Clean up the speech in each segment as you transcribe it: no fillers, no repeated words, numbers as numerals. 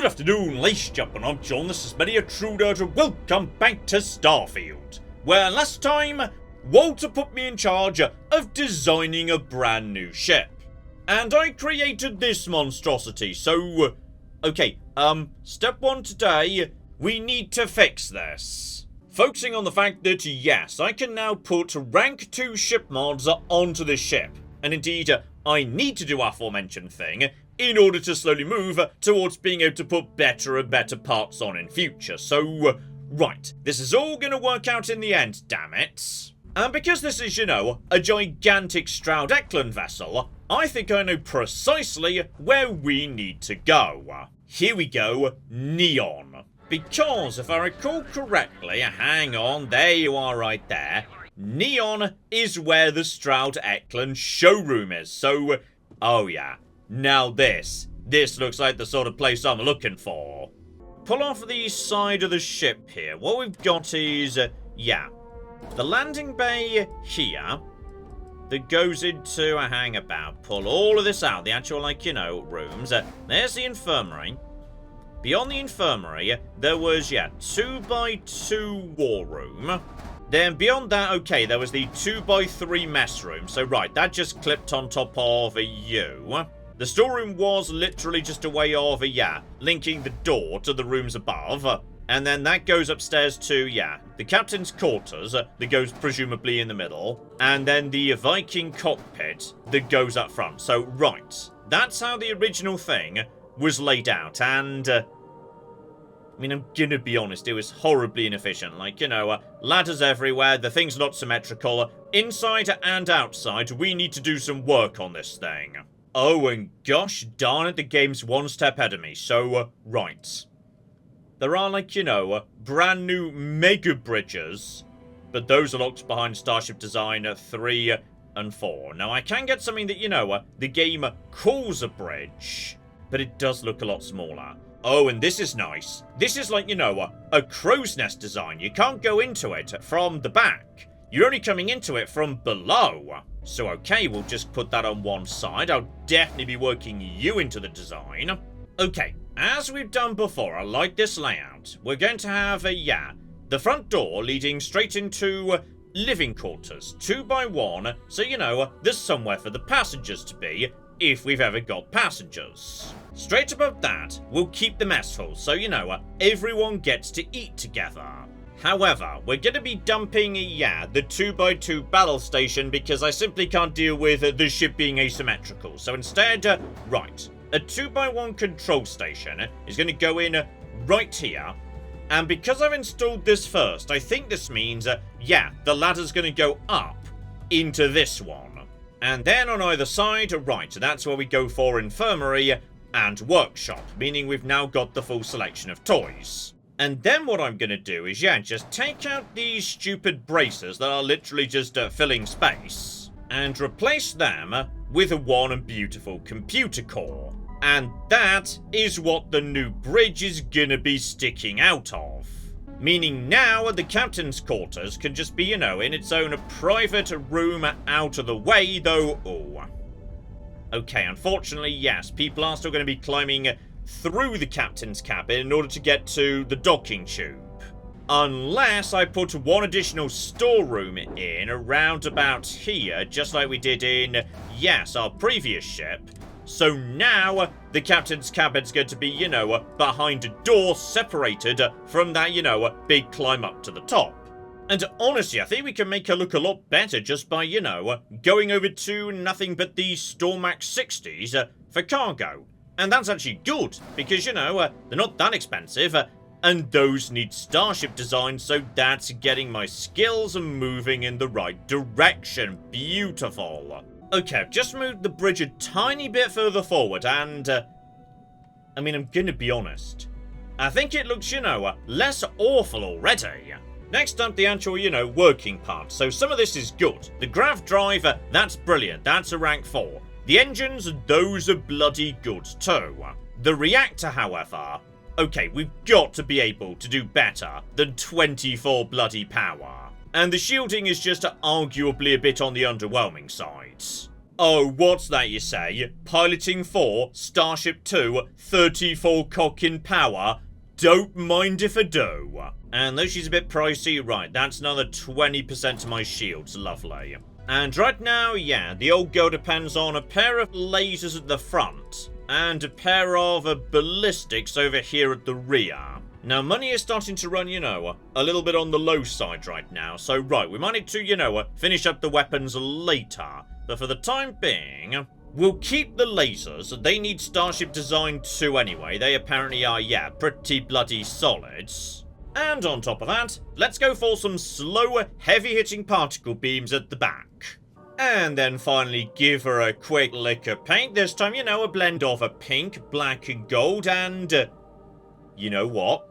Good afternoon, ladies and gentlemen, I'm John, this is Many a Truder, and welcome back to Starfield, where last time, Walter put me in charge of designing a brand new ship. And I created this monstrosity, so... Okay, step one today, we need to fix this. Focusing on the fact that, yes, I can now put rank 2 ship mods onto this ship. And indeed, I need to do aforementioned thing in order to slowly move towards being able to put better and better parts on in future. So, right, this is all going to work out in the end, damn it. And because this is, you know, a gigantic Stroud Eklund vessel, I think I know precisely where we need to go. Here we go, Neon. Because, if I recall correctly, hang on, there you are right there, Neon is where the Stroud Eklund showroom is, so, oh yeah. Now this looks like the sort of place I'm looking for. Pull off the side of the ship here. What we've got is, yeah, the landing bay here that goes into a hangabout. Pull all of this out, the actual, like, you know, rooms. There's the infirmary. Beyond the infirmary, there was, yeah, 2x2 war room. Then beyond that, okay, there was the 2x3 mess room. So, right, that just clipped on top of you. The storeroom was literally just a way of, yeah, linking the door to the rooms above. And then that goes upstairs to, yeah, the captain's quarters that goes presumably in the middle. And then the Viking cockpit that goes up front. So, right, that's how the original thing was laid out. And, I mean, I'm gonna be honest, it was horribly inefficient. Like, you know, ladders everywhere, the thing's not symmetrical. Inside and outside, we need to do some work on this thing. Oh, and gosh darn it, the game's one step ahead of me. So, right. There are, like, you know, brand new mega bridges, but those are locked behind Starship Design 3 and 4. Now, I can get something that, you know, the game calls a bridge, but it does look a lot smaller. Oh, and this is nice. This is like, you know, a crow's nest design. You can't go into it from the back. You're only coming into it from below. So, okay, we'll just put that on one side. I'll definitely be working you into the design. Okay, as we've done before, I like this layout. We're going to have yeah, the front door leading straight into living quarters, 2x1. So, you know, there's somewhere for the passengers to be, if we've ever got passengers. Straight above that, we'll keep the mess hall, so, you know, everyone gets to eat together. However, we're going to be dumping, yeah, the 2x2 battle station because I simply can't deal with the ship being asymmetrical. So instead, right, a 2x1 control station is going to go in right here. And because I've installed this first, I think this means, yeah, the ladder's going to go up into this one. And then on either side, right, that's where we go for infirmary and workshop, meaning we've now got the full selection of toys. And then what I'm going to do is, yeah, just take out these stupid braces that are literally just filling space and replace them with one beautiful computer core. And that is what the new bridge is going to be sticking out of. Meaning now the captain's quarters can just be, you know, in its own private room out of the way, though. Oh. Okay, unfortunately, yes, people are still going to be climbing through the captain's cabin in order to get to the docking tube. Unless I put one additional storeroom in around about here, just like we did in, yes, our previous ship. So now the captain's cabin's going to be, you know, behind a door separated from that, you know, big climb up to the top. And honestly, I think we can make her look a lot better just by, you know, going over to nothing but the Stormax 60s for cargo. And that's actually good, because, you know, they're not that expensive, and those need Starship design, so that's getting my skills moving in the right direction. Beautiful. Okay, I've just moved the bridge a tiny bit further forward, and, I mean, I'm gonna be honest. I think it looks, you know, less awful already. Next up, the actual, you know, working part. So some of this is good. The grav drive, that's brilliant. That's a rank 4. The engines, those are bloody good too. The reactor, however, okay, we've got to be able to do better than 24 bloody power. And the shielding is just arguably a bit on the underwhelming side. Oh, what's that you say? Piloting 4, Starship 2, 34 cocking power? Don't mind if I do. And though she's a bit pricey, right, that's another 20% of my shields, lovely. And right now, yeah, the old girl depends on a pair of lasers at the front, and a pair of ballistics over here at the rear. Now, money is starting to run, a little bit on the low side right now, so right, we might need to, finish up the weapons later. But for the time being, we'll keep the lasers. They need Starship Design 2 anyway. They apparently are, yeah, pretty bloody solid. And on top of that, let's go for some slow, heavy-hitting particle beams at the back. And then finally give her a quick lick of paint. This time, a blend of a pink, black, and gold, and... you know what?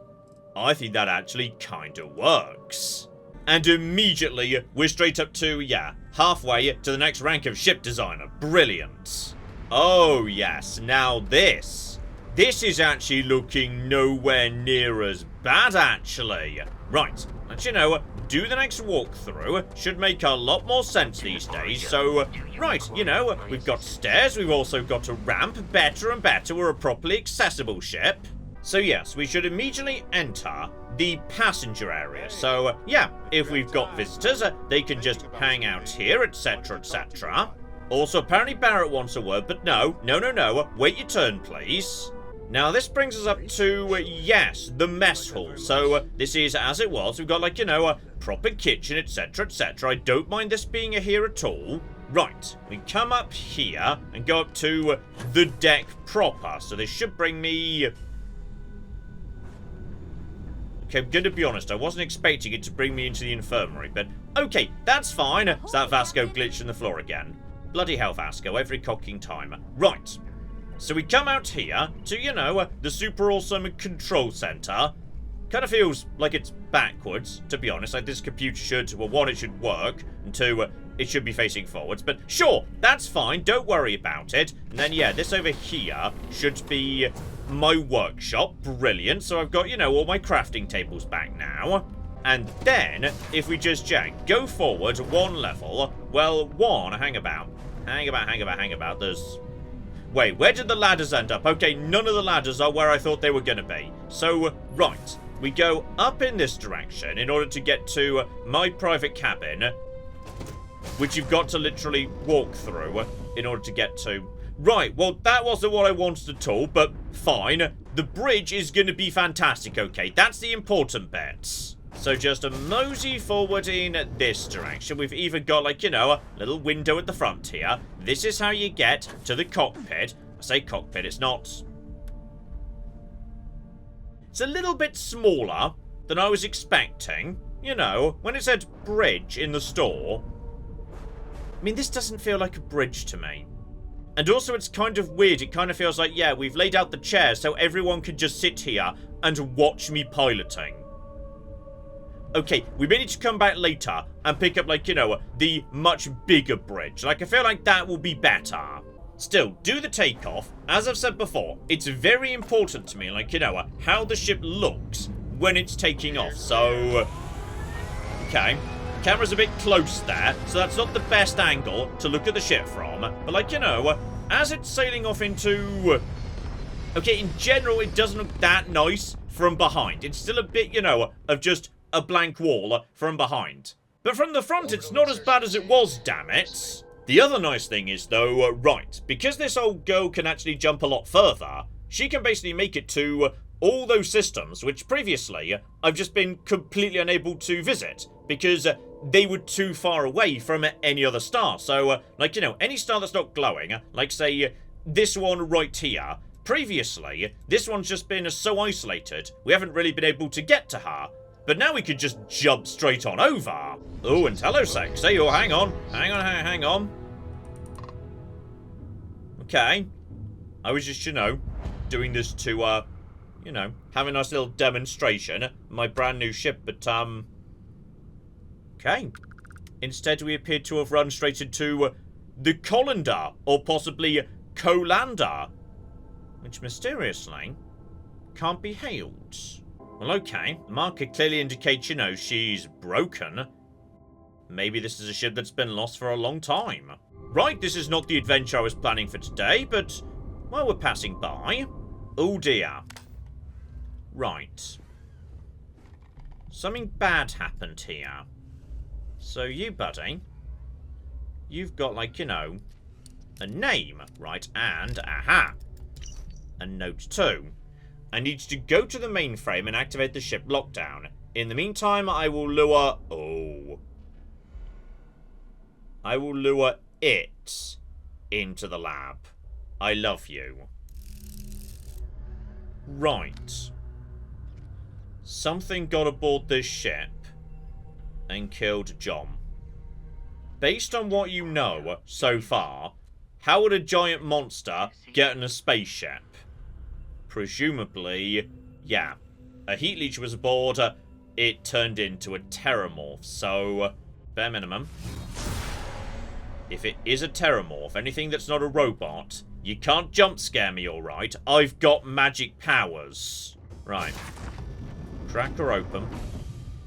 I think that actually kinda works. And immediately, we're straight up to, yeah, halfway to the next rank of ship designer. Brilliant. Oh, yes. Now this is actually looking nowhere near as bad, actually. Right. Let's, do the next walkthrough. Should make a lot more sense these days. So, right, we've got stairs. We've also got a ramp. Better and better. We're a properly accessible ship. So yes, we should immediately enter the passenger area. So yeah, if we've got visitors, they can just hang out here, etc, etc. Also, apparently Barrett wants a word, but no, wait your turn, please. Now this brings us up to, yes, the mess hall. So this is as it was. We've got like, a proper kitchen, etc, etc. I don't mind this being a here at all. Right, we come up here and go up to the deck proper. So this should bring me... okay, I'm gonna be honest, I wasn't expecting it to bring me into the infirmary, but okay, that's fine. It's that Vasco glitch in the floor again. Bloody hell, Vasco, every cocking time. Right, so we come out here to, the super awesome control center. Kind of feels like it's backwards, to be honest. Like this computer should, well, one, it should work, and two, it should be facing forwards. But sure, that's fine, don't worry about it. And then, yeah, this over here should be... my workshop. Brilliant. So I've got, all my crafting tables back now. And then, if we just go forward one level. Well, hang about. There's... wait, where did the ladders end up? Okay, none of the ladders are where I thought they were going to be. So, right. We go up in this direction in order to get to my private cabin. Which you've got to literally walk through in order to get to... right, well, that wasn't what I wanted at all, but fine. The bridge is going to be fantastic, okay? That's the important bits. So just a mosey forward in this direction. We've even got, like, a little window at the front here. This is how you get to the cockpit. I say cockpit, it's not... it's a little bit smaller than I was expecting. When it said bridge in the store... I mean, this doesn't feel like a bridge to me. And also, it's kind of weird. It kind of feels like, yeah, we've laid out the chairs so everyone can just sit here and watch me piloting. Okay, we may need to come back later and pick up, like, the much bigger bridge. Like, I feel like that will be better. Still, do the takeoff. As I've said before, it's very important to me, like, how the ship looks when it's taking off. So, okay. Camera's a bit close there, so that's not the best angle to look at the ship from. But, like, as it's sailing off into... okay, in general, it doesn't look that nice from behind. It's still a bit, of just a blank wall from behind. But from the front, it's not as bad as it was, damn it. The other nice thing is, though, right, because this old girl can actually jump a lot further, she can basically make it to all those systems which previously I've just been completely unable to visit because they were too far away from any other star. So, like, any star that's not glowing, like, say, this one right here, previously, this one's just been so isolated, we haven't really been able to get to her. But now we could just jump straight on over. Oh, and hello, sexy. Oh, hang on. Hang on. Okay. I was just, doing this to, have a nice little demonstration. My brand new ship, but, okay. Instead, we appear to have run straight into the Colander, or possibly Colander, which mysteriously can't be hailed. Well, okay. The marker clearly indicates, she's broken. Maybe this is a ship that's been lost for a long time. Right, this is not the adventure I was planning for today, but while we're passing by... Oh dear. Right. Something bad happened here. So you, buddy, you've got, like, you know, a name, right? And, aha, a note too. I need you to go to the mainframe and activate the ship lockdown. In the meantime, I will lure... Oh. I will lure it into the lab. I love you. Right. Something got aboard this ship and killed John. Based on what you know so far, how would a giant monster get in a spaceship? Presumably, yeah. A heat leech was aboard, it turned into a terramorph, so bare minimum. If it is a terramorph, anything that's not a robot, you can't jump scare me, alright? I've got magic powers. Right. Tracker open.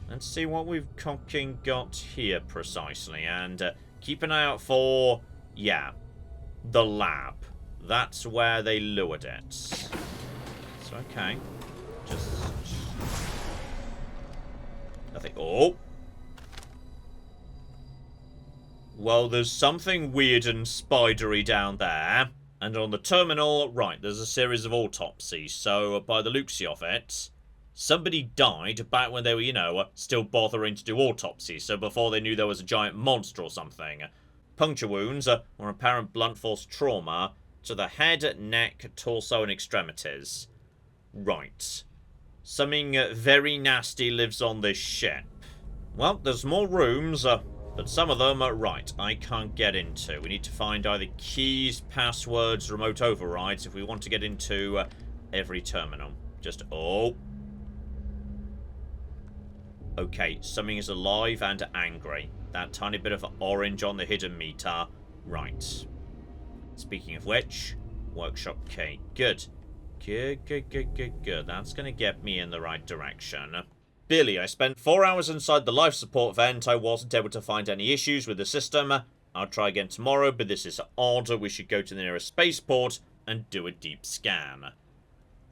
Let's see what we've fucking got here precisely. And keep an eye out for, yeah, the lab. That's where they lured it. So, okay. Just... I think... Oh! Well, there's something weird and spidery down there. And on the terminal, right, there's a series of autopsies. So, by the looks of it, somebody died back when they were, you know, still bothering to do autopsies. So before they knew there was a giant monster or something. Puncture wounds or apparent blunt force trauma to the head, neck, torso, and extremities. Right. Something very nasty lives on this ship. Well, there's more rooms, but some of them are right, I can't get into. We need to find either keys, passwords, remote overrides if we want to get into every terminal. Just, oh. Okay, something is alive and angry. That tiny bit of orange on the hidden meter. Right. Speaking of which, workshop key. Good. Good. That's going to get me in the right direction. Billy, I spent 4 hours inside the life support vent. I wasn't able to find any issues with the system. I'll try again tomorrow, but this is odd. We should go to the nearest spaceport and do a deep scan.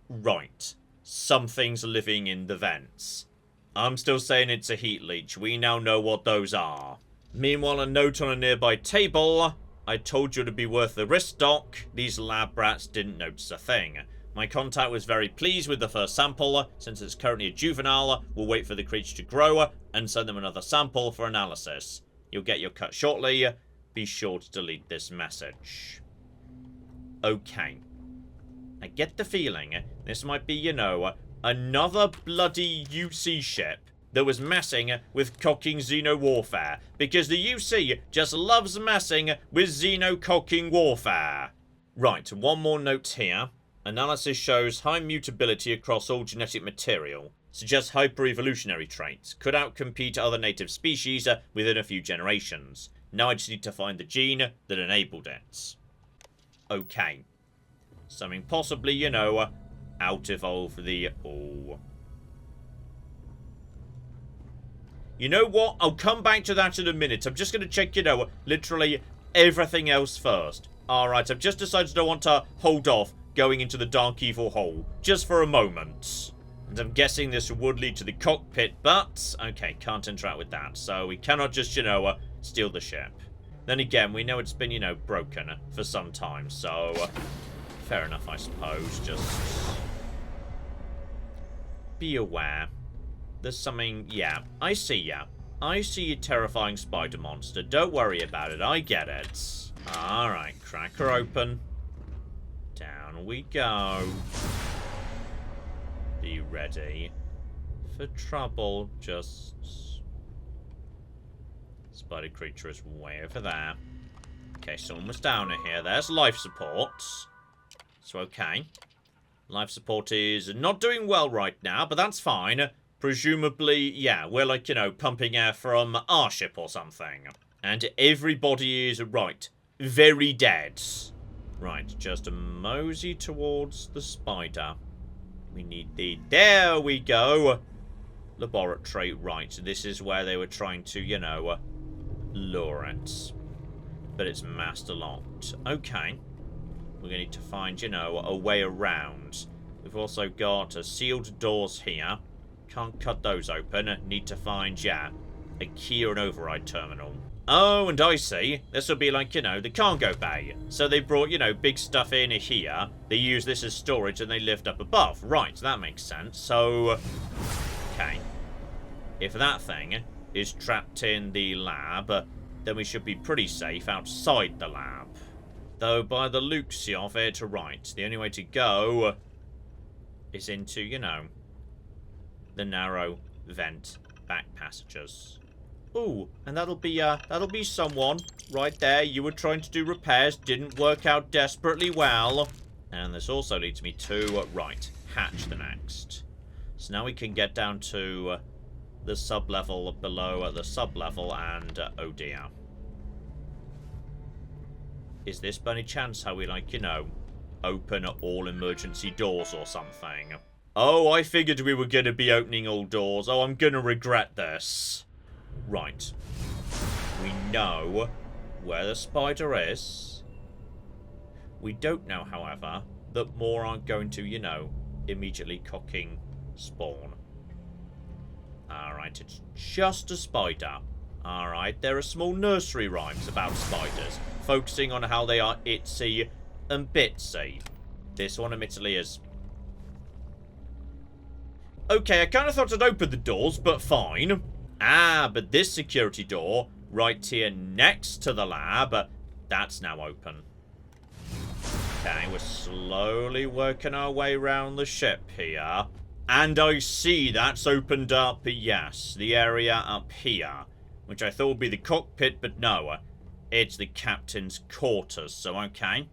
Right. Something's living in the vents. I'm still saying it's a heat leech. We now know what those are. Meanwhile, a note on a nearby table. I told you to be worth the risk, Doc. These lab rats didn't notice a thing. My contact was very pleased with the first sample. Since it's currently a juvenile, we'll wait for the creature to grow and send them another sample for analysis. You'll get your cut shortly. Be sure to delete this message. Okay. I get the feeling this might be, you know, another bloody UC ship that was messing with cocking xenowarfare. Because the UC just loves messing with xeno-cocking warfare. Right, one more note here. Analysis shows high mutability across all genetic material. Suggests hyper-evolutionary traits. Could outcompete other native species within a few generations. Now I just need to find the gene that enabled it. Okay. Something possibly, you know, out-evolve the... Oh. You know what? I'll come back to that in a minute. I'm just going to check, you know, literally everything else first. Alright, I've just decided I want to hold off going into the dark evil hole. Just for a moment. And I'm guessing this would lead to the cockpit, but... Okay, can't interact with that. So we cannot just, you know, steal the ship. Then again, we know it's been, you know, broken for some time. So, fair enough, I suppose. Just... be aware. There's something... Yeah, I see ya. I see you, terrifying spider monster. Don't worry about it. I get it. Alright, crack her open. Down we go. Be ready for trouble. Just... Spider creature is way over there. Okay, someone was down here. There's life support. So, okay. Life support is not doing well right now, but that's fine. Presumably, yeah, we're like, you know, pumping air from our ship or something. And everybody is, right, very dead. Right, just a mosey towards the spider. We need the... There we go! Laboratory, right. This is where they were trying to, you know, lure it. but it's master locked. Okay. We're going to need to find, you know, a way around. We've also got sealed doors here. Can't cut those open. Need to find, yeah, a key or an override terminal. Oh, and I see. This will be like, you know, the cargo bay. So they brought, you know, big stuff in here. They use this as storage and they lift up above. Right, that makes sense. So, okay. If that thing is trapped in the lab, then we should be pretty safe outside the lab. Though by the looks of it, right, the only way to go is into, you know, the narrow vent back passages. Ooh, and that'll be someone right there. You were trying to do repairs, didn't work out desperately well. And this also leads me to, right, hatch the next. So now we can get down to the sub-level below the sub-level and, oh dear. Is this by any chance how we, like, you know, open all emergency doors or something? Oh, I figured we were going to be opening all doors. Oh, I'm going to regret this. Right. We know where the spider is. We don't know, however, that more aren't going to, you know, immediately cocking spawn. Alright, it's just a spider. Alright, there are small nursery rhymes about spiders, focusing on how they are itsy and bitsy. This one, admittedly, is... Okay, I kind of thought I'd open the doors, but fine. Ah, but this security door, right here next to the lab, that's now open. Okay, we're slowly working our way around the ship here. And I see that's opened up, yes, the area up here. Which I thought would be the cockpit, but no. It's the captain's quarters, so okay.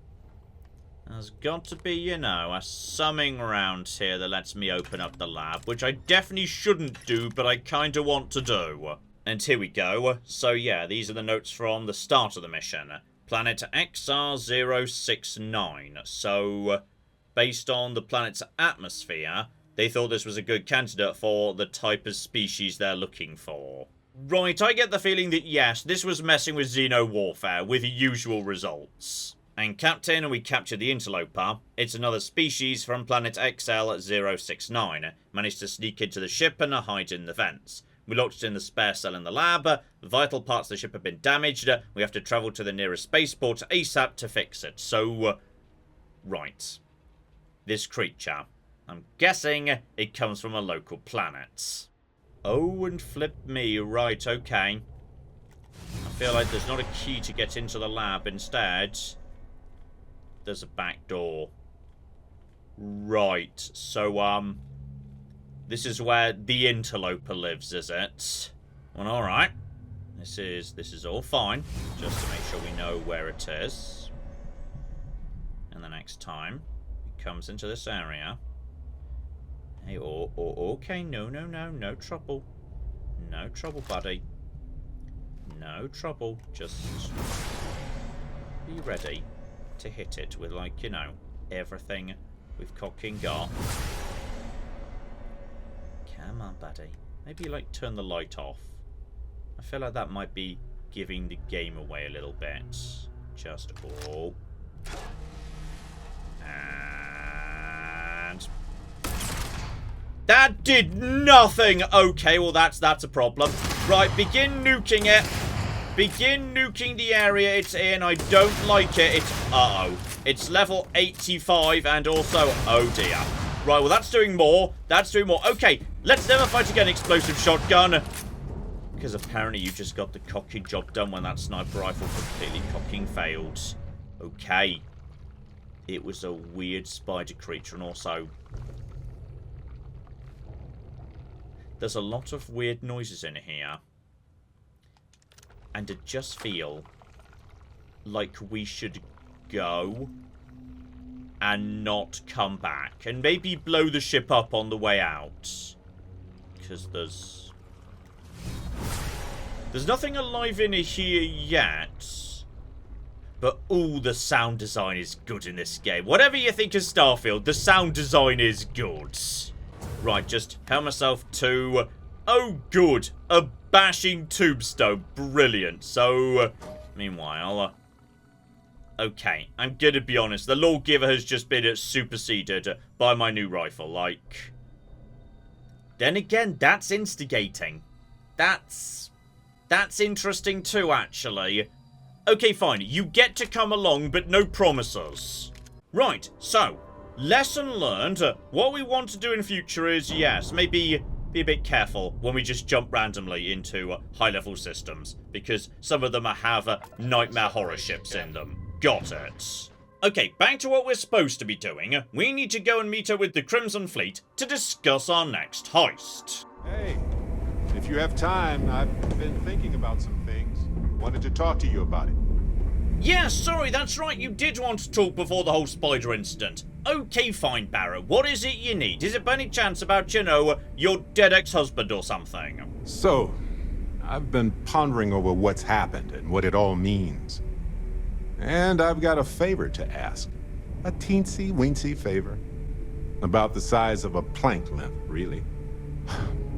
There's got to be, you know, a something around here that lets me open up the lab, which I definitely shouldn't do, but I kind of want to do. And here we go. So yeah, these are the notes from the start of the mission. Planet XR069. So, based on the planet's atmosphere, they thought this was a good candidate for the type of species they're looking for. Right, I get the feeling that yes, this was messing with xenowarfare with the usual results. And Captain, we captured the interloper. It's another species from planet XL069. Managed to sneak into the ship and hide in the vents. We locked it in the spare cell in the lab. Vital parts of the ship have been damaged. We have to travel to the nearest spaceport ASAP to fix it. So, right. This creature. I'm guessing it comes from a local planet. Oh, and flip me. Right, okay. I feel like there's not a key to get into the lab. Instead, there's a back door. Right, so, this is where the interloper lives, is it? Well, alright. This is all fine. Just to make sure we know where it is. And the next time it comes into this area... Hey, okay, no trouble. No trouble, buddy. No trouble. Just be ready to hit it with, like, you know, everything we've cocking got. Come on, buddy. Maybe, like, turn the light off. I feel like that might be giving the game away a little bit. Just, oh. And... that did nothing! Okay, well, that's a problem. Right, begin nuking it. Begin nuking the area it's in. I don't like it. It's... uh-oh. It's level 85 and also... oh, dear. Right, well, that's doing more. That's doing more. Okay, let's never fight again, explosive shotgun. Because apparently you just got the cocking job done when that sniper rifle completely cocking failed. Okay. It was a weird spider creature, and also... there's a lot of weird noises in here. And I just feel like we should go and not come back. And maybe blow the ship up on the way out. Because there's nothing alive in here yet. But, ooh, the sound design is good in this game. Whatever you think of Starfield, the sound design is good. Right, just help myself to... oh, good. A bashing tombstone. Brilliant. So, meanwhile, Okay, I'm gonna be honest, the lawgiver has just been superseded by my new rifle, like... Then again, that's instigating. That's interesting too, actually. Okay, fine, you get to come along, but no promises. Right, so, lesson learned. What we want to do in future is, yes, maybe be a bit careful when we just jump randomly into high-level systems, because some of them have nightmare horror ships in them. Got it. Okay, back to what we're supposed to be doing. We need to go and meet up with the Crimson Fleet to discuss our next heist. Hey, if you have time, I've been thinking about some things. Wanted to talk to you about it. Yeah, sorry, that's right, you did want to talk before the whole spider incident. Okay, fine, Barrett, what is it you need? Is it by any chance about, you know, your dead ex-husband or something? So, I've been pondering over what's happened and what it all means. And I've got a favor to ask. A teensy-weensy favor. About the size of a plank length, really.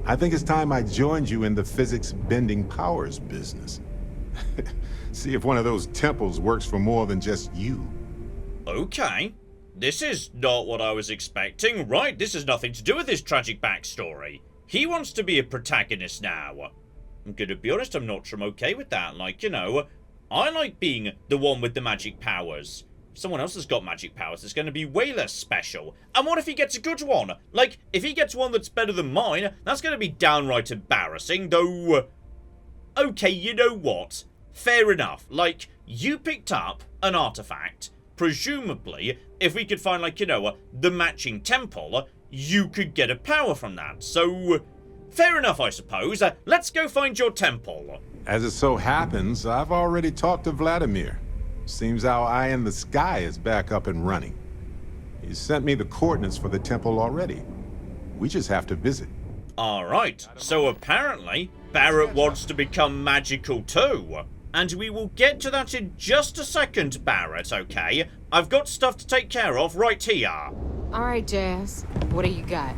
I think it's time I joined you in the physics-bending powers business. See if one of those temples works for more than just you. Okay. This is not what I was expecting, right? This has nothing to do with his tragic backstory. He wants to be a protagonist now. I'm gonna be honest, I'm not sure I'm okay with that. Like, you know, I like being the one with the magic powers. If someone else has got magic powers, it's gonna be way less special. And what if he gets a good one? Like, if he gets one that's better than mine, that's gonna be downright embarrassing, though... Okay, you know what? Fair enough. Like, you picked up an artifact. Presumably, if we could find, like, you know, the matching temple, you could get a power from that. So, fair enough, I suppose. Let's go find your temple. As it so happens, I've already talked to Vladimir. Seems our eye in the sky is back up and running. He sent me the coordinates for the temple already. We just have to visit. Alright, so apparently, Barrett wants to become magical too. And we will get to that in just a second, Barrett, okay? I've got stuff to take care of right here. Alright, Jazz. What do you got?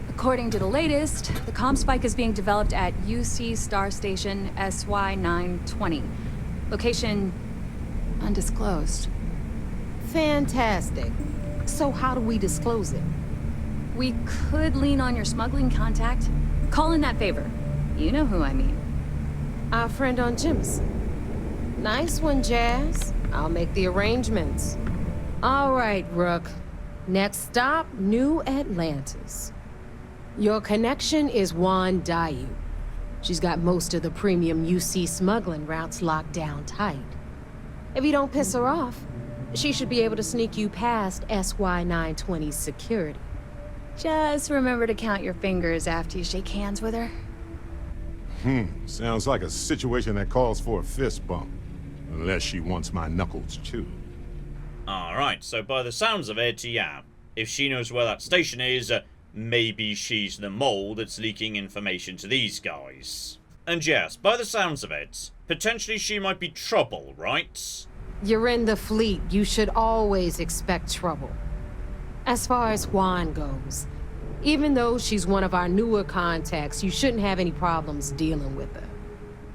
According to the latest, the comm spike is being developed at UC Star Station SY920. Location undisclosed. Fantastic. So how do we disclose it? We could lean on your smuggling contact. Call in that favor. You know who I mean. Our friend on Jimson. Nice one, Jazz. I'll make the arrangements. All right, Rook. Next stop, New Atlantis. Your connection is Juan Dayu. She's got most of the premium UC smuggling routes locked down tight. If you don't piss her off, she should be able to sneak you past SY920's security. Just remember to count your fingers after you shake hands with her. Sounds like a situation that calls for a fist bump. Unless she wants my knuckles, too. Alright, so by the sounds of it, yeah. If she knows where that station is, maybe she's the mole that's leaking information to these guys. And yes, by the sounds of it, potentially she might be trouble, right? You're in the fleet. You should always expect trouble. As far as Juan goes, even though she's one of our newer contacts, you shouldn't have any problems dealing with her.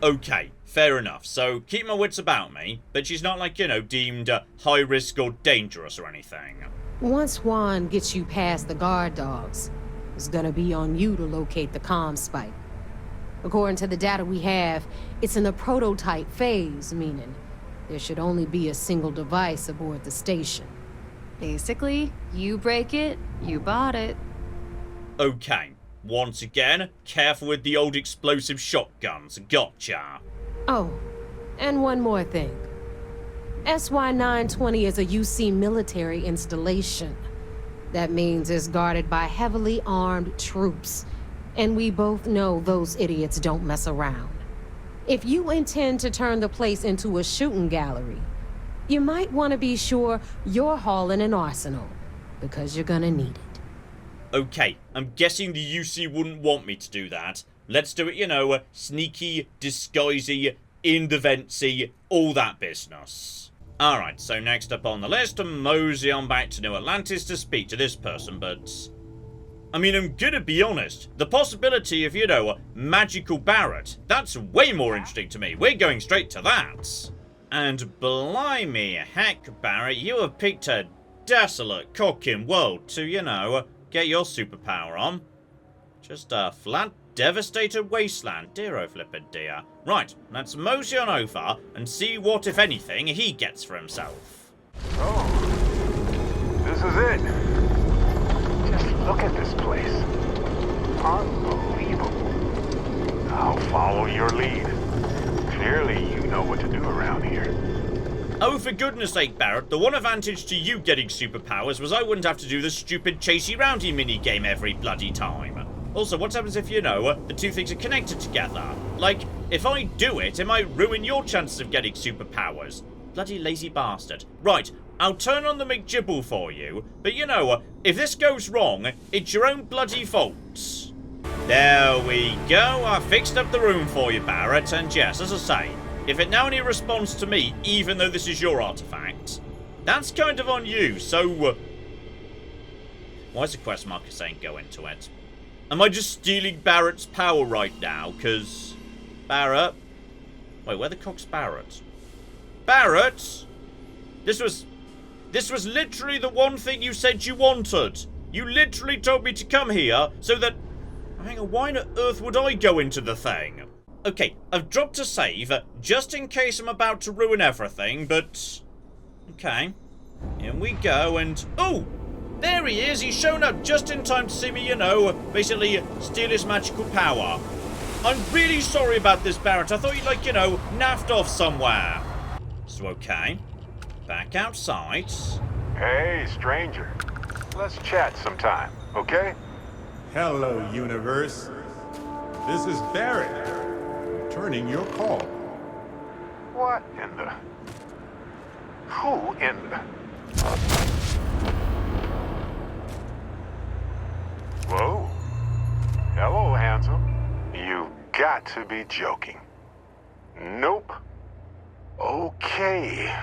Okay, fair enough. So keep my wits about me, but she's not, like, you know, deemed high risk or dangerous or anything. Once Juan gets you past the guard dogs, it's gonna be on you to locate the comm spike. According to the data we have, it's in the prototype phase, meaning there should only be a single device aboard the station. Basically, you break it, you bought it. Okay, once again, careful with the old explosive shotguns. Gotcha. Oh, and one more thing. SY920 is a UC military installation. That means it's guarded by heavily armed troops. And we both know those idiots don't mess around. If you intend to turn the place into a shooting gallery, you might want to be sure you're hauling an arsenal, because you're gonna need it. Okay, I'm guessing the UC wouldn't want me to do that. Let's do it, you know, sneaky, disguisey, in the ventsy, all that business. Alright, so next up on the list, mosey on back to New Atlantis to speak to this person, but... I mean, I'm gonna be honest, the possibility of, you know, magical Barrett, that's way more interesting to me. We're going straight to that. And blimey, heck, Barrett, you have picked a desolate, cocking world to, get your superpower on. Just a flat, devastated wasteland, dear oh flippin' dear. Right, let's mosey on over and see what, if anything, he gets for himself. Oh, this is it. Just look at this place. Unbelievable. I'll follow your lead. Clearly, you know what to do around here. Oh, for goodness sake, Barrett, the one advantage to you getting superpowers was I wouldn't have to do the stupid chasey-roundy minigame every bloody time. Also, what happens if, the two things are connected together? Like, if I do it might ruin your chances of getting superpowers. Bloody lazy bastard. Right, I'll turn on the McJibble for you, but if this goes wrong, it's your own bloody fault. There we go, I fixed up the room for you, Barrett, and yes, as I say, if it now only responds to me, even though this is your artifact, that's kind of on you, so... Why is the quest marker saying go into it? Am I just stealing Barrett's power right now? Because... Barrett? Wait, where the cock's Barrett? Barrett? This was literally the one thing you said you wanted. You literally told me to come here so that... Hang on, why on earth would I go into the thing? Okay, I've dropped a save, just in case I'm about to ruin everything, but... Okay. In we go, and... Oh! There he is! He's shown up just in time to see me, basically steal his magical power. I'm really sorry about this, Barrett. I thought you'd, naffed off somewhere. So, okay. Back outside. Hey, stranger. Let's chat sometime, okay? Hello, universe. This is Barrett, returning your call. What in the... Who in the... Whoa. Hello, handsome. You got to be joking. Nope. Okay.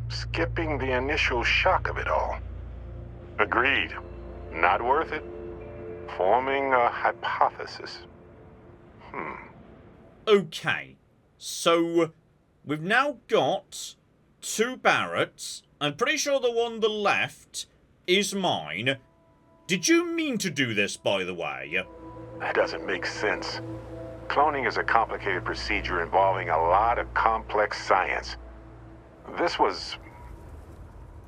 Skipping the initial shock of it all. Agreed. Not worth it. Forming a hypothesis. Okay. So, we've now got 2 Barretts. I'm pretty sure the one on the left is mine. Did you mean to do this, by the way? That doesn't make sense. Cloning is a complicated procedure involving a lot of complex science. This was...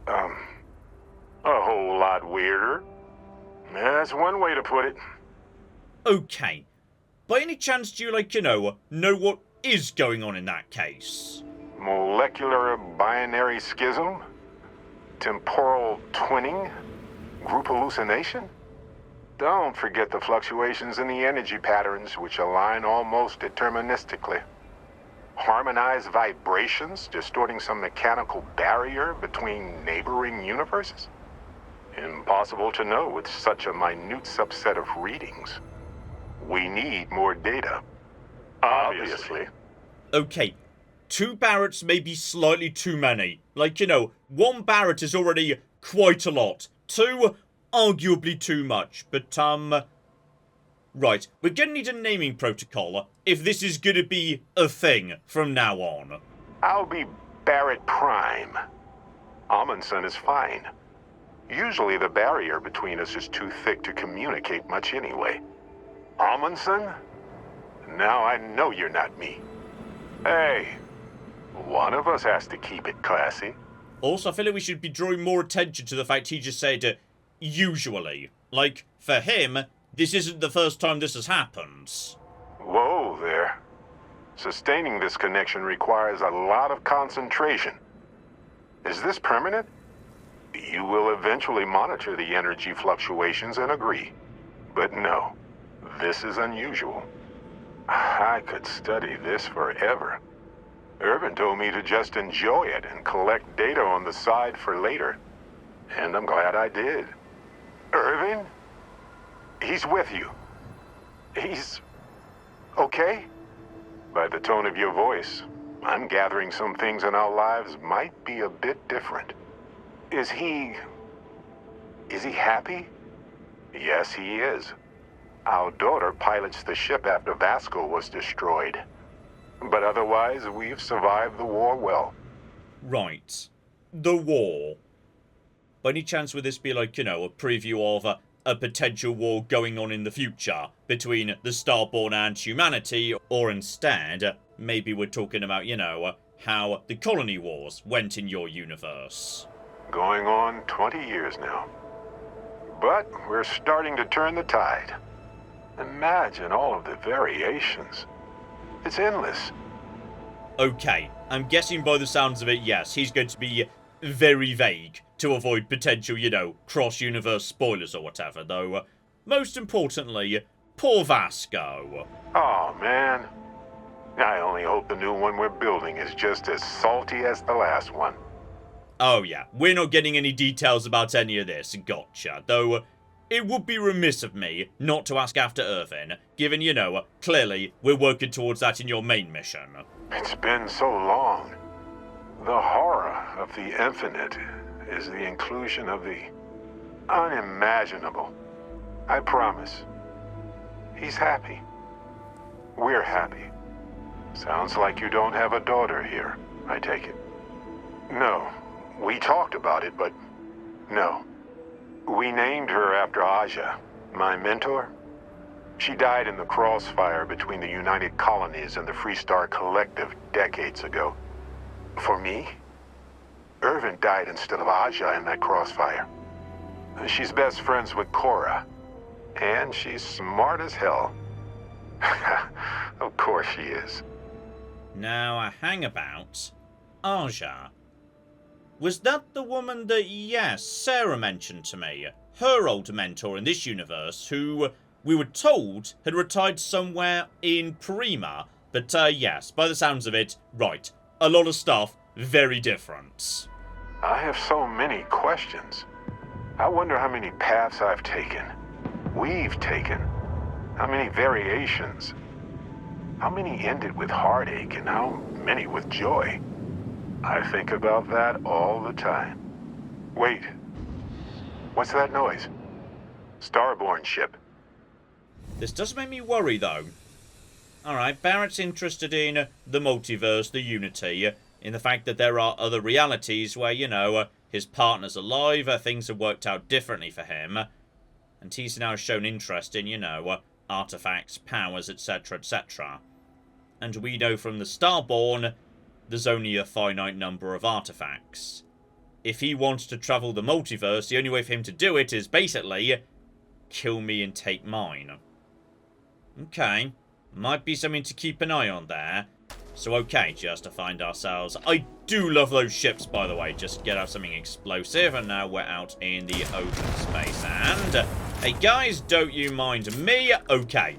a whole lot weirder. That's one way to put it. Okay. By any chance do you, know what is going on in that case? Molecular binary schism? Temporal twinning? Group hallucination? Don't forget the fluctuations in the energy patterns, which align almost deterministically. Harmonized vibrations, distorting some mechanical barrier between neighboring universes? Impossible to know with such a minute subset of readings. We need more data. Obviously. Okay, 2 Barretts may be slightly too many. 1 Barrett is already quite a lot. 2, arguably too much. But, right, we're gonna need a naming protocol if this is gonna be a thing from now on. I'll be Barrett Prime. Amundsen is fine. Usually the barrier between us is too thick to communicate much anyway. Amundsen? Now I know you're not me. Hey, one of us has to keep it classy. Also, I feel like we should be drawing more attention to the fact he just said, usually. For him, this isn't the first time this has happened. Whoa there. Sustaining this connection requires a lot of concentration. Is this permanent? You will eventually monitor the energy fluctuations and agree. But no, this is unusual. I could study this forever. Irvin told me to just enjoy it and collect data on the side for later. And I'm glad I did. Irvin? He's with you. He's... okay? By the tone of your voice, I'm gathering some things in our lives might be a bit different. Is he happy? Yes, he is. Our daughter pilots the ship after Vasco was destroyed. But otherwise, we've survived the war well. Right. The war. By any chance would this be like, a preview of a potential war going on in the future between the Starborn and humanity, or instead, maybe we're talking about, how the colony wars went in your universe? Going on 20 years now. But we're starting to turn the tide. Imagine all of the variations. It's endless. Okay, I'm guessing by the sounds of it, yes, he's going to be very vague to avoid potential, cross-universe spoilers or whatever, though, most importantly, poor Vasco. Oh, man. I only hope the new one we're building is just as salty as the last one. Oh yeah, we're not getting any details about any of this, gotcha, though it would be remiss of me not to ask after Irvin, given, clearly we're working towards that in your main mission. It's been so long. The horror of the infinite is the inclusion of the unimaginable. I promise. He's happy. We're happy. Sounds like you don't have a daughter here, I take it. No, we talked about it, but no. We named her after Aja, my mentor. She died in the crossfire between the United Colonies and the Freestar Collective decades ago. For me, Irvin died instead of Aja in that crossfire. She's best friends with Cora, and she's smart as hell. Of course she is. Now, hang about. Aja. Was that the woman that, yes, Sarah mentioned to me? Her old mentor in this universe, who we were told had retired somewhere in Prima. But, yes, by the sounds of it, right. A lot of stuff, very different. I have so many questions. I wonder how many paths I've taken. We've taken. How many variations. How many ended with heartache and how many with joy. I think about that all the time. Wait. What's that noise? Starborn ship. This does make me worry, though. Alright, Barrett's interested in the multiverse, the unity, in the fact that there are other realities where, his partner's alive, things have worked out differently for him, and he's now shown interest in, artifacts, powers, etc., etc. And we know from the Starborn, there's only a finite number of artifacts. If he wants to travel the multiverse, the only way for him to do it is basically kill me and take mine. Okay. Might be something to keep an eye on there. So okay, just to find ourselves... I do love those ships, by the way. Just get out something explosive, and now we're out in the open space. And, hey guys, don't you mind me? Okay.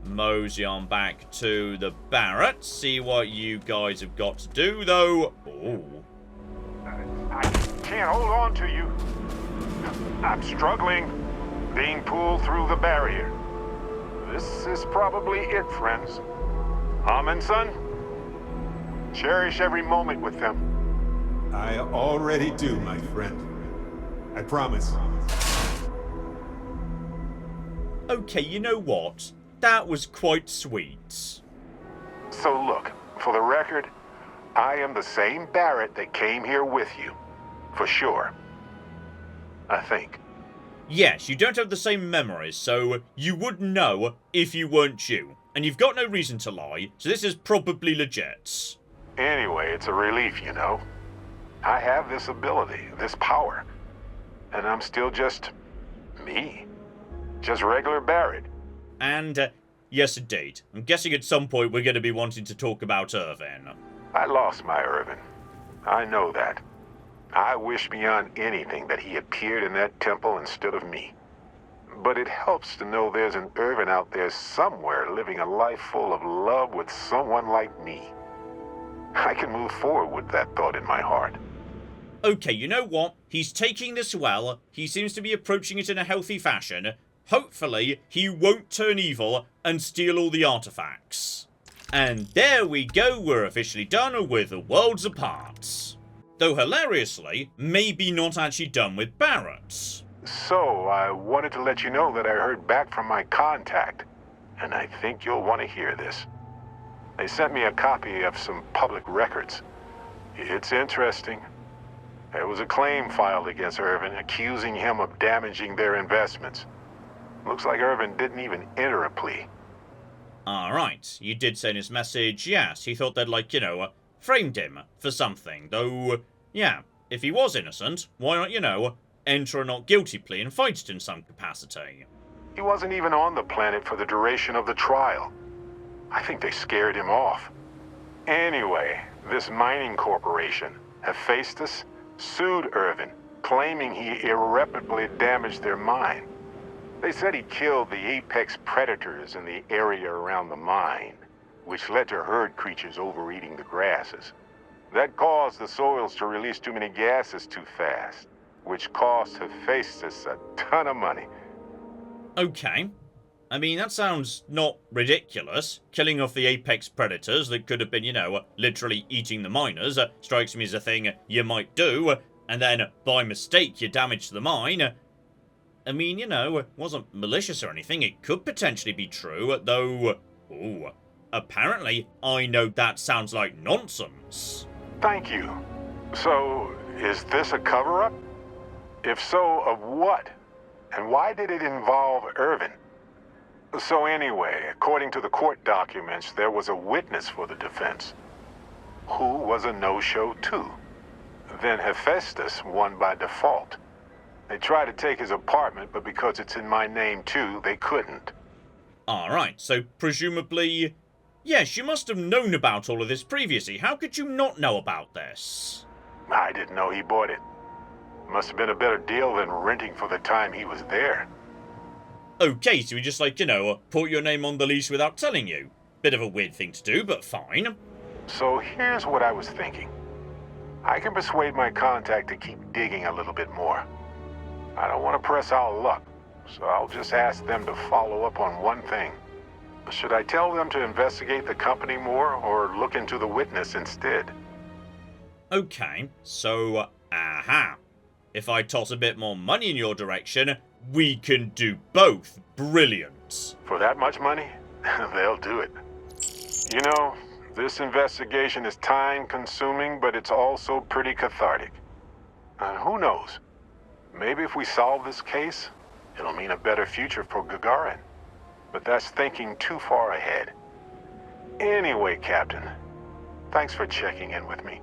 Mosey on back to the Barrett. See what you guys have got to do, though. Ooh. I can't hold on to you. I'm struggling, being pulled through the barrier. This is probably it, friends. Amundsen, cherish every moment with them. I already do, my friend. I promise. Okay, you know what? That was quite sweet. So look, for the record, I am the same Barrett that came here with you. For sure. I think. Yes, you don't have the same memories, so you would know if you weren't you. And you've got no reason to lie, so this is probably legit. Anyway, it's a relief, I have this ability, this power. And I'm still just... me. Just regular Barrett. And, yes indeed. I'm guessing at some point we're going to be wanting to talk about Irvin. I lost my Irvin. I know that. I wish beyond anything that he appeared in that temple instead of me. But it helps to know there's an Irvin out there somewhere living a life full of love with someone like me. I can move forward with that thought in my heart. Okay, you know what? He's taking this well. He seems to be approaching it in a healthy fashion. Hopefully, he won't turn evil and steal all the artifacts. And there we go, we're officially done with Worlds Apart. Though hilariously, maybe not actually done with Barrett. So, I wanted to let you know that I heard back from my contact, and I think you'll want to hear this. They sent me a copy of some public records. It's interesting. There was a claim filed against Irvin accusing him of damaging their investments. Looks like Irvin didn't even enter a plea. Alright, you did say in his message, yes, he thought they'd, like, framed him for something. Though, yeah, if he was innocent, why not, enter a not guilty plea and fight it in some capacity? He wasn't even on the planet for the duration of the trial. I think they scared him off. Anyway, this mining corporation, Hephaestus, sued Irvin, claiming he irreparably damaged their mine. They said he killed the apex predators in the area around the mine, which led to herd creatures overeating the grasses. That caused the soils to release too many gases too fast, which cost Hephaestus a ton of money. Okay. I mean, that sounds not ridiculous. Killing off the apex predators that could have been, literally eating the miners strikes me as a thing you might do, and then, by mistake, you damage the mine. I mean, it wasn't malicious or anything. It could potentially be true, though... Ooh, apparently, I know that sounds like nonsense. Thank you. So, is this a cover-up? If so, of what? And why did it involve Irvin? So anyway, according to the court documents, there was a witness for the defense, who was a no-show too. Then Hephaestus won by default. They tried to take his apartment, but because it's in my name too, they couldn't. Alright, so presumably... Yes, you must have known about all of this previously. How could you not know about this? I didn't know he bought it. Must have been a better deal than renting for the time he was there. Okay, so he just, put your name on the lease without telling you. Bit of a weird thing to do, but fine. So here's what I was thinking. I can persuade my contact to keep digging a little bit more. I don't want to press our luck, so I'll just ask them to follow up on one thing. Should I tell them to investigate the company more, or look into the witness instead? Okay, so, if I toss a bit more money in your direction, we can do both. Brilliant. For that much money? They'll do it. You know, this investigation is time-consuming, but it's also pretty cathartic. Who knows? Maybe if we solve this case, it'll mean a better future for Gagarin. But that's thinking too far ahead. Anyway, Captain, thanks for checking in with me.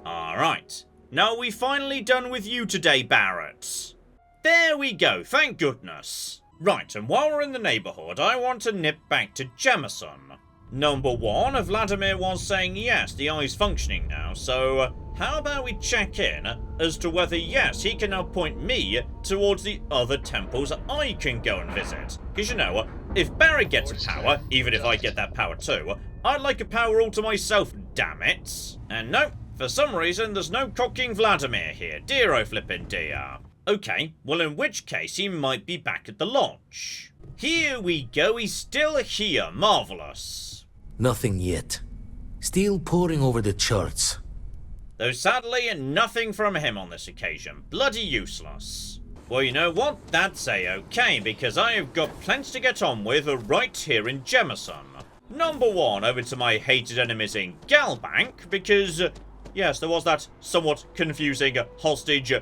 Alright. Now we finally done with you today, Barrett. There we go, thank goodness. Right, and while we're in the neighbourhood, I want to nip back to Jemison. Number one, Vladimir was saying yes, the eye's functioning now, so how about we check in as to whether yes, he can now point me towards the other temples I can go and visit. Because if Barry gets a power, even if I get that power too, I'd like a power all to myself, damn it. And no, for some reason there's no cocking Vladimir here, dear oh flippin' dear. Okay, well in which case he might be back at the lodge. Here we go, he's still here, marvellous. Nothing yet. Still poring over the charts. Though sadly, nothing from him on this occasion. Bloody useless. Well, you know what? That's a-okay, because I have got plenty to get on with right here in Jemison. Number one, over to my hated enemies in Galbank, because, yes, there was that somewhat confusing hostage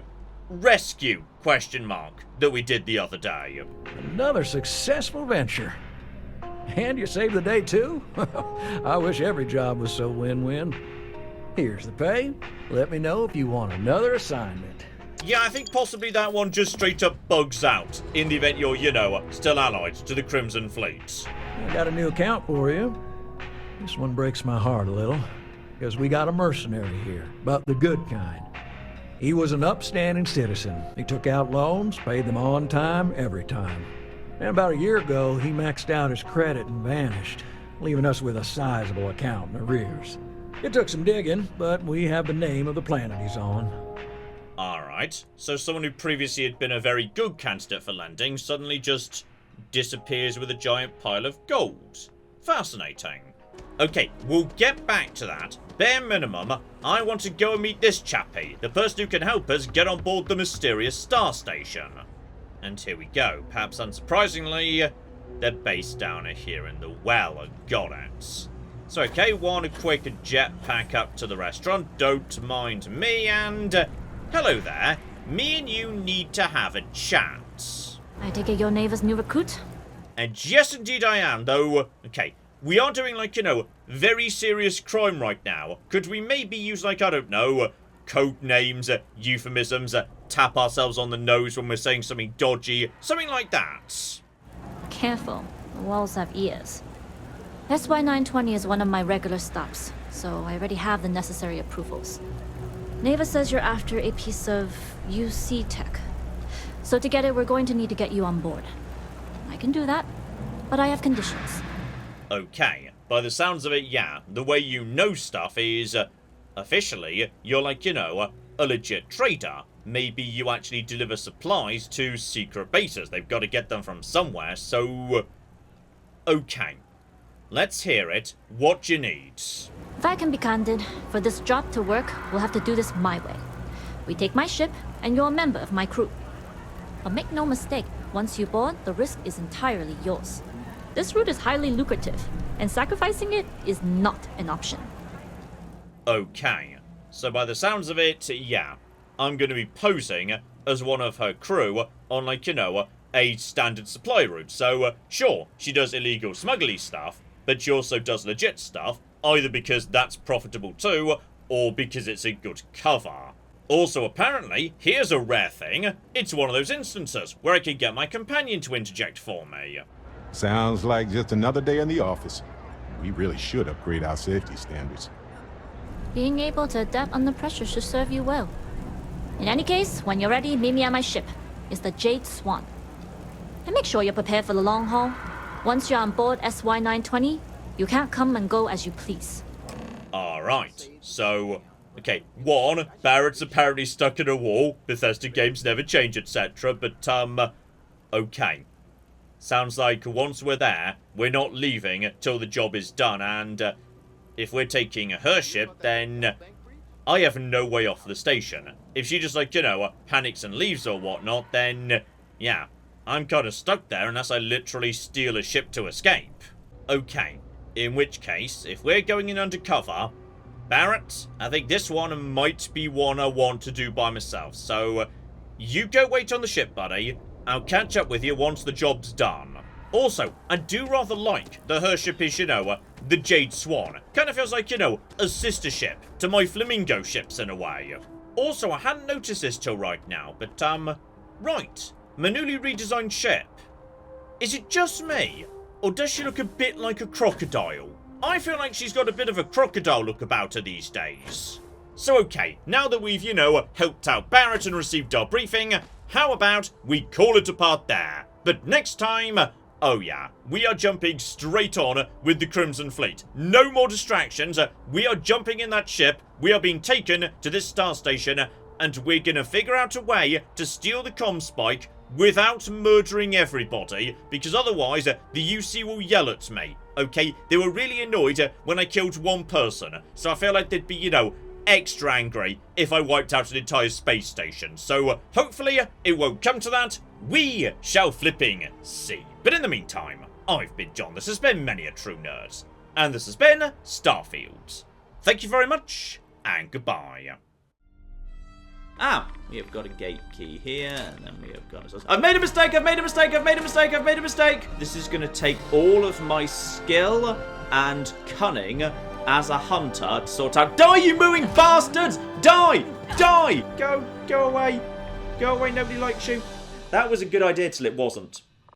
rescue question mark that we did the other day. Another successful venture. And you saved the day too? I wish every job was so win-win. Here's the pay. Let me know if you want another assignment. Yeah, I think possibly that one just straight up bugs out in the event you're, still allied to the Crimson Fleet. I got a new account for you. This one breaks my heart a little, because we got a mercenary here, but the good kind. He was an upstanding citizen. He took out loans, paid them on time, every time. And about a year ago, he maxed out his credit and vanished, leaving us with a sizable account in arrears. It took some digging, but we have the name of the planet he's on. Alright, so someone who previously had been a very good candidate for lending suddenly just disappears with a giant pile of gold. Fascinating. Okay, we'll get back to that. Bare minimum, I want to go and meet this chappie, the person who can help us get on board the mysterious star station. And here we go. Perhaps unsurprisingly, they're based down here in the well. Got it. So, okay, one quick jetpack up to the restaurant. Don't mind me, and... hello there. Me and you need to have a chat. I take it your neighbor's new recruit? And yes, indeed I am, though... okay, we are doing, like, you know, very serious crime right now. Could we maybe use, like, I don't know, code names, euphemisms, tap ourselves on the nose when we're saying something dodgy, something like that? Careful, the walls have ears. SY920 is one of my regular stops, so I already have the necessary approvals. Neva says you're after a piece of UC tech. So to get it, we're going to need to get you on board. I can do that, but I have conditions. Okay, by the sounds of it, yeah, the way you know stuff is, officially, you're like, you know, a legit trader. Maybe you actually deliver supplies to secret bases. They've got to get them from somewhere, so... okay. Let's hear it. What you need. If I can be candid, for this job to work, we'll have to do this my way. We take my ship, and you're a member of my crew. But make no mistake, once you board, the risk is entirely yours. This route is highly lucrative, and sacrificing it is not an option. Okay. So by the sounds of it, yeah. I'm going to be posing as one of her crew on, like, you know, a standard supply route. So, sure, she does illegal smuggling stuff, but she also does legit stuff, either because that's profitable too, or because it's a good cover. Also, apparently, here's a rare thing. It's one of those instances where I can get my companion to interject for me. Sounds like just another day in the office. We really should upgrade our safety standards. Being able to adapt under pressure should serve you well. In any case, when you're ready, meet me at my ship. It's the Jade Swan. And make sure you're prepared for the long haul. Once you're on board SY920, you can't come and go as you please. Alright, so... okay, one, Barrett's apparently stuck in a wall. Bethesda games never change, etc. But, okay. Sounds like once we're there, we're not leaving till the job is done, and, if we're taking her ship, then I have no way off the station. If she just, like, you know, panics and leaves or whatnot, then, yeah, I'm kind of stuck there unless I literally steal a ship to escape. Okay, in which case, if we're going in undercover, Barrett, I think this one might be one I want to do by myself. So, you go wait on the ship, buddy. I'll catch up with you once the job's done. Also, I do rather like that her ship is, you know, the Jade Swan. Kind of feels like, you know, a sister ship to my Flamingo ships in a way. Also, I hadn't noticed this till right now, but, right. My newly redesigned ship. Is it just me? Or does she look a bit like a crocodile? I feel like she's got a bit of a crocodile look about her these days. So okay, now that we've, you know, helped out Barrett and received our briefing, how about we call it a part there? But next time, oh yeah, we are jumping straight on with the Crimson Fleet. No more distractions, we are jumping in that ship, we are being taken to this star station, and we're gonna figure out a way to steal the comm spike without murdering everybody, because otherwise the UC will yell at me, okay? They were really annoyed when I killed one person, so I feel like they'd be, you know, extra angry if I wiped out an entire space station. So hopefully it won't come to that. We shall flipping see. But in the meantime, I've been John, this has been Many a True Nerd, and this has been Starfield. Thank you very much, and goodbye. We have got a gate key here, and then we have got... I've made a mistake, I've made a mistake, I've made a mistake, I've made a mistake! This is going to take all of my skill and cunning as a hunter to sort out... Die, you mooing bastards! Die! Die! Go away. Go away, nobody likes you. That was a good idea till it wasn't.